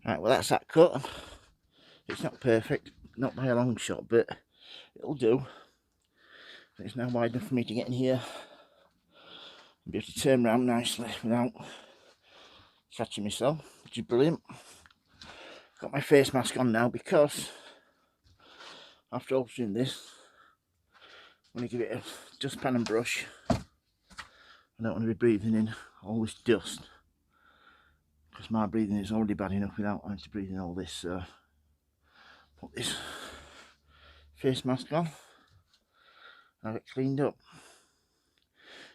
Right, well that's that cut. It's not perfect, not by a long shot, but it'll do. It's now wide enough for me to get in here and be able to turn around nicely without catching myself, which is brilliant. Got my face mask on now because after altering this, I'm going to give it a dustpan and brush. I don't want to be breathing in all this dust because my breathing is already bad enough without having to breathe in all this. Put this face mask on and have it cleaned up.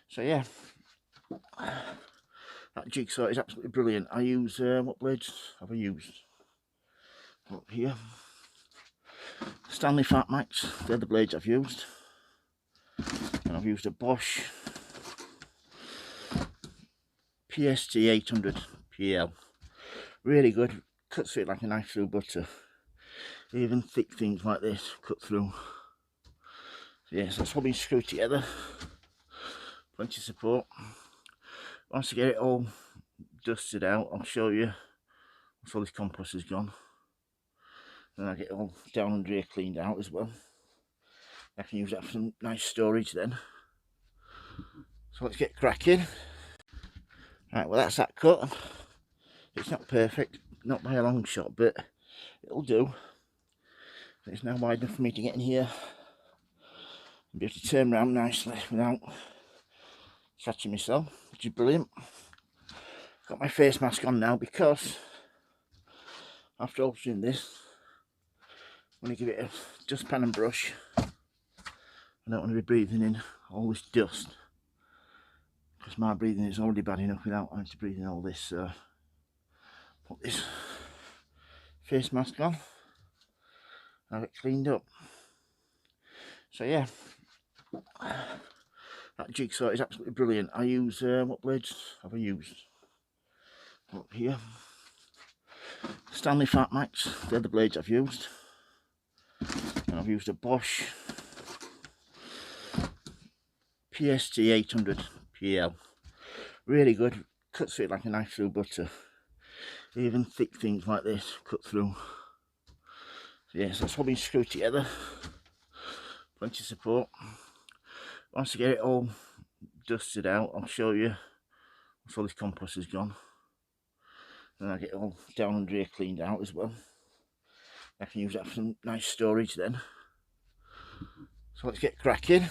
So yeah, that jigsaw is absolutely brilliant. I use, what blades have I used? Up here, Stanley Fat Max, they're the blades I've used. And I've used a Bosch PST 800 PL. Really good, cuts through it like a knife through butter. Even thick things like this cut through. So yes, that's all been screwed together. Plenty of support. Once I get it all dusted out, I'll show you once all this compost is gone. Then I get it all down under here cleaned out as well. I can use that for some nice storage then. So let's get cracking. Right, well that's that cut. It's not perfect, not by a long shot, but it'll do. It's now wide enough for me to get in here and be able to turn around nicely without catching myself, which is brilliant. Got my face mask on now because after altering this, I'm going to give it a dustpan and brush. I don't want to be breathing in all this dust because my breathing is already bad enough without having to breathe in all this. Put this face mask on and have it cleaned up. So yeah, that jigsaw is absolutely brilliant. I use, what blades have I used? Up here, Stanley Fat Max, they're the blades I've used. And I've used a Bosch PST 800 PL. Really good, cuts through it like a knife through butter. Even thick things like this cut through. So yes, that's all been screwed together. Plenty of support. Once I get it all dusted out, I'll show you once all this compost is gone. Then I get it all down under here cleaned out as well. I can use that for some nice storage then. So let's get cracking.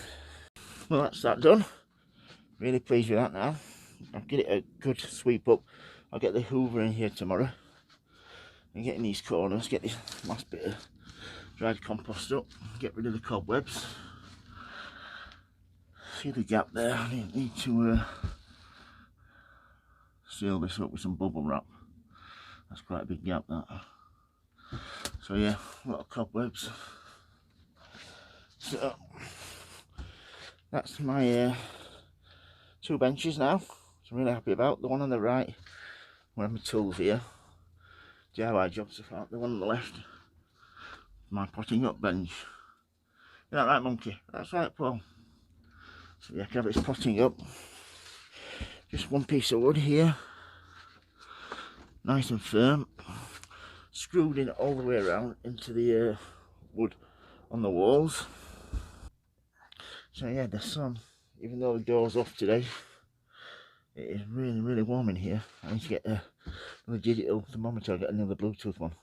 Well, that's that done. Really pleased with that now. I'll get it a good sweep up. I'll get the hoover in here tomorrow and get in these corners, get this last bit of dried compost up, get rid of the cobwebs. See the gap there. I need to seal this up with some bubble wrap. That's quite a big gap, that. So yeah, a lot of cobwebs. So that's my two benches now, which I'm really happy about. The one on the right, one of my tools here, DIY jobs. The one on the left, my potting up bench. Is that right, monkey? That's right, Paul. So yeah, I can have this potting up. Just one piece of wood here, nice and firm, screwed in all the way around into the wood on the walls. So yeah, the sun, even though the door's off today, it is really, really warm in here. I need to get another digital thermometer. I'll get another Bluetooth one.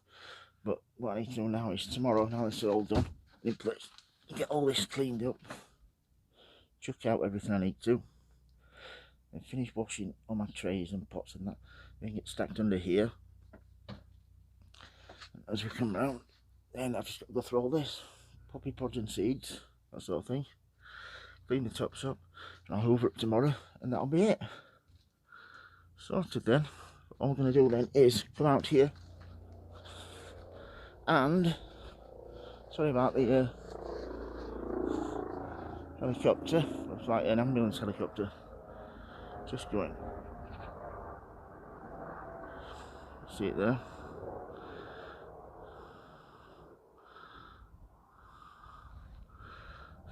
But what I need to do now is tomorrow, now this is all done, I need to get all this cleaned up, chuck out everything I need to, and finish washing all my trays and pots and that. Then get stacked under here. And as we come round, then I've just got to go through all this, poppy pods and seeds, that sort of thing. Clean the tops up, and I'll hoover it tomorrow, and that'll be it. Sorted then. All I'm going to do then is come out here and, sorry about the helicopter, looks like an ambulance helicopter, just going, see it there.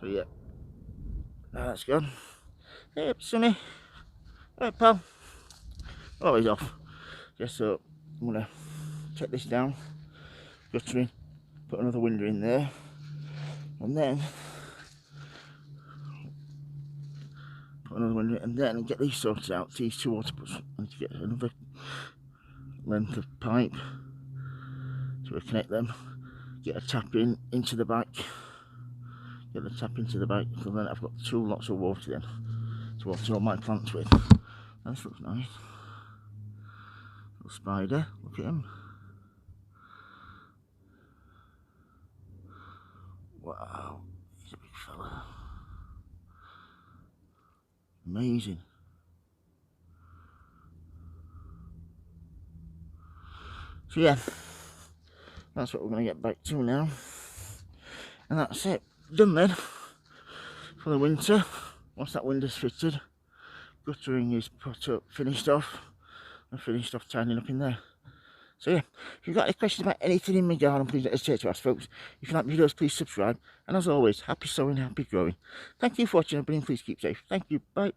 So yeah, now that's gone. Hey Sonny, hey pal. Oh, he's off. Just so I'm gonna take this down, guttering, put another window in there, and then put another window, and then get these sorted out. These two water pumps. I need to get another length of pipe to connect them. Get a tap into the back. Get the tap into the back, so then I've got 2 lots of water then to water all my plants with. This looks nice. Little spider, look at him. Wow, he's a big fella. Amazing. So yeah, that's what we're going to get back to now. And that's it. Done then for the winter. Once that window's fitted, guttering is put up, finished off. I finished off tidying up in there. So yeah, if you've got any questions about anything in my garden, please don't hesitate to ask, folks. If you like videos, please subscribe. And as always, happy sowing, happy growing. Thank you for watching, everybody. Please keep safe. Thank you. Bye.